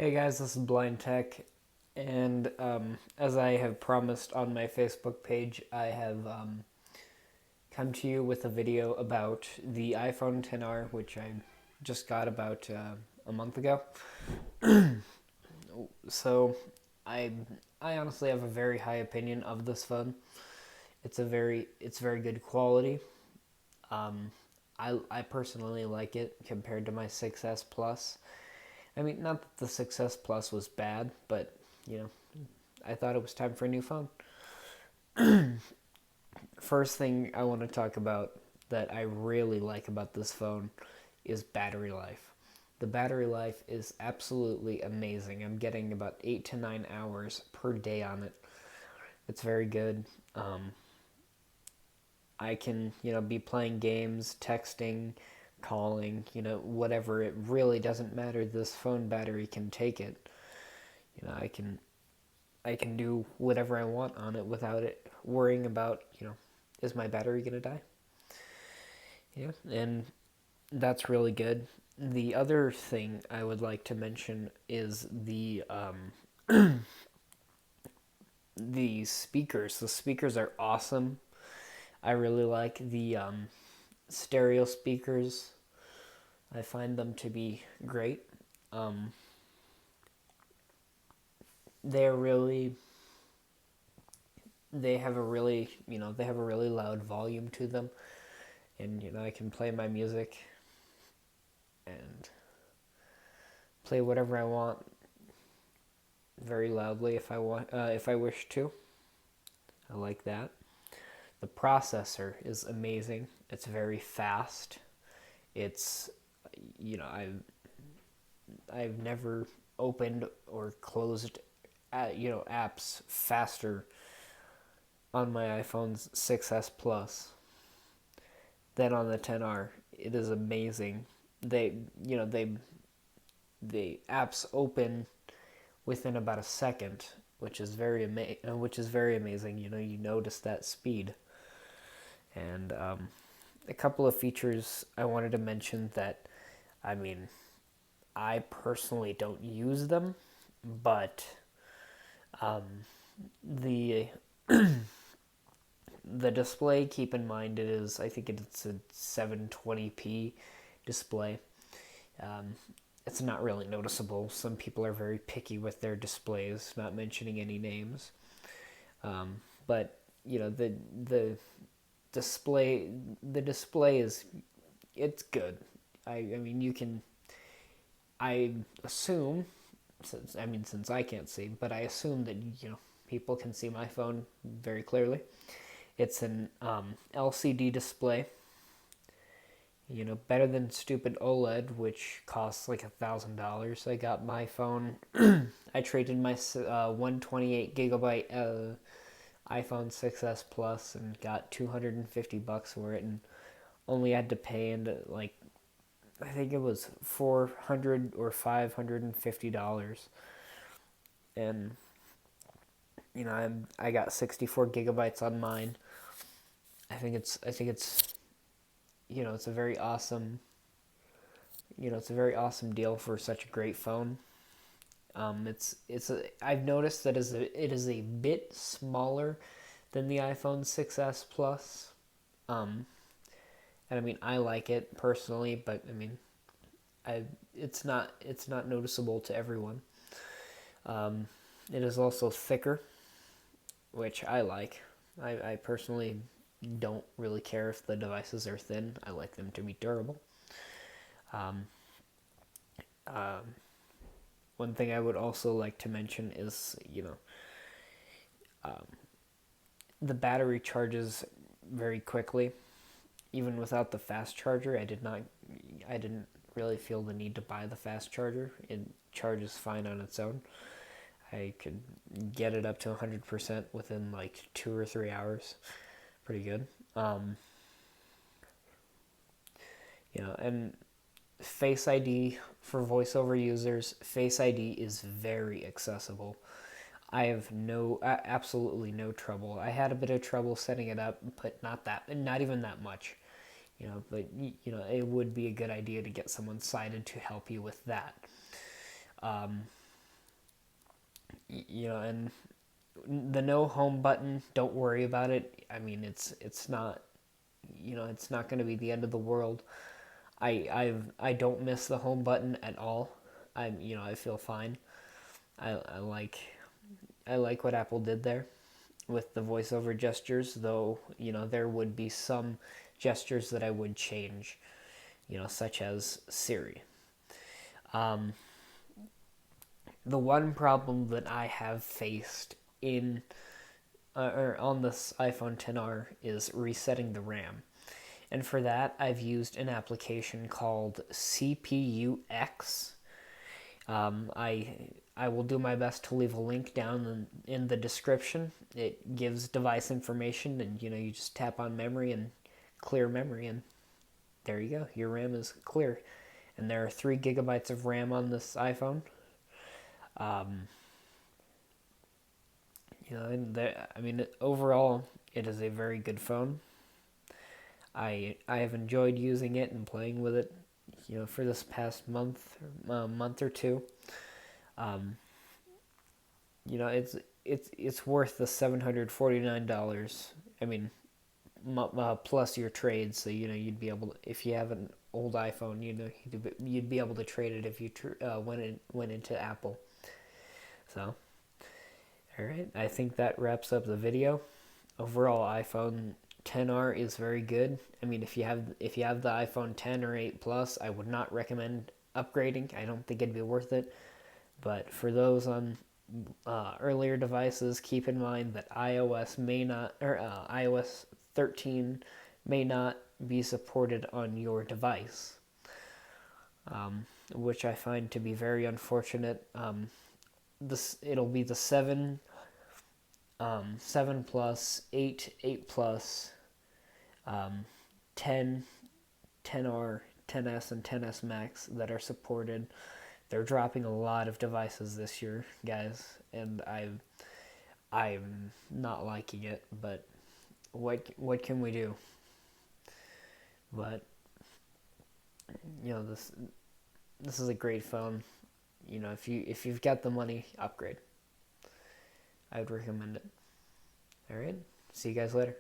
Hey guys, this is Blind Tech, and as I have promised on my Facebook page, I have come to you with a video about the iPhone XR, which I just got about a month ago. So, I I honestly have a very high opinion of this phone. It's very good quality. Um, I personally like it compared to my 6S Plus. I mean, not that the 6S Plus was bad, but you know, I thought it was time for a new phone. First thing I want to talk about that I really like about this phone is battery life. The battery life is absolutely amazing. I'm getting about 8 to 9 hours per day on it. It's very good. Um, I can, be playing games, texting, calling, whatever. It really doesn't matter. This phone battery can take it. I can do whatever I want on it without it worrying about, is my battery gonna die? Yeah, and that's really good. The other thing I would like to mention is the speakers. The speakers are awesome. I really like the stereo speakers. I find them to be great. Um, they're really they have a really they have a really loud volume to them, and I can play my music and play whatever I want very loudly if I wish to. I like that. The processor is amazing. It's very fast. It's you know I've never opened or closed apps faster on my iPhone's 6S Plus than on the 10R. It is amazing. They you know they the apps open within about a second, which is very amazing. You notice that speed. And a couple of features I wanted to mention that, I mean, I personally don't use them, but um, the the display. Keep in mind, I think it's a 720p display. Um, it's not really noticeable. Some people are very picky with their displays, not mentioning any names. But the display the display is it's good. I mean you can I assume since I can't see, but I assume that people can see my phone very clearly. It's an LCD display. Better than stupid OLED, which costs like $1,000. I got my phone. I traded my 128 gigabyte iPhone 6s Plus and got $250 for it, and only had to pay into like I think it was $400 or $550, and I got 64 gigabytes on mine. I think it's it's a very awesome it's a very awesome deal for such a great phone. I've noticed that it is a bit smaller than the iPhone 6s Plus. Um, and I mean I like it personally, but I mean I it's not noticeable to everyone. Um, it is also thicker, which I like. I personally don't really care if the devices are thin. I like them to be durable. Um, um, One thing I would also like to mention is um, the battery charges very quickly. Even without the fast charger, I didn't really feel the need to buy the fast charger. It charges fine on its own. I could get it up to 100% within like 2 or 3 hours. Pretty good. And Face ID for voiceover users, Face ID is very accessible. I have absolutely no trouble. I had a bit of trouble setting it up, but not even that much. But it would be a good idea to get someone sighted to help you with that. and the no home button, don't worry about it. I mean, it's not, it's not going to be the end of the world. I don't miss the home button at all. I feel fine. I like what Apple did there with the voiceover gestures, though, there would be some gestures that I would change, such as Siri. Um, the one problem that I have faced in or on this iPhone XR is resetting the RAM. And for that, I've used an application called CPUX. I will do my best to leave a link down in the description. It gives device information, and you just tap on memory and clear memory, and there you go. Your RAM is clear, and there are 3 GB of RAM on this iPhone. Um, overall, it is a very good phone. I have enjoyed using it and playing with it, for this past month or two. Um, it's worth the $749. I mean, plus your trade, so you'd be able to, if you have an old iPhone, you'd be able to trade it if you went into Apple. So, all right, I think that wraps up the video. Overall, iPhone XR is very good. I mean, if you have the iPhone 10 or 8 Plus, I would not recommend upgrading. I don't think it'd be worth it. But for those on earlier devices, keep in mind that iOS 13 may not be supported on your device, which I find to be very unfortunate. It'll be the 7 Plus, 8 Plus, 10, 10R, 10S, and 10S Max that are supported. They're dropping a lot of devices this year, guys, and I'm not liking it. But what can we do? But this is a great phone. If you've got the money, upgrade. I would recommend it. All right. See you guys later.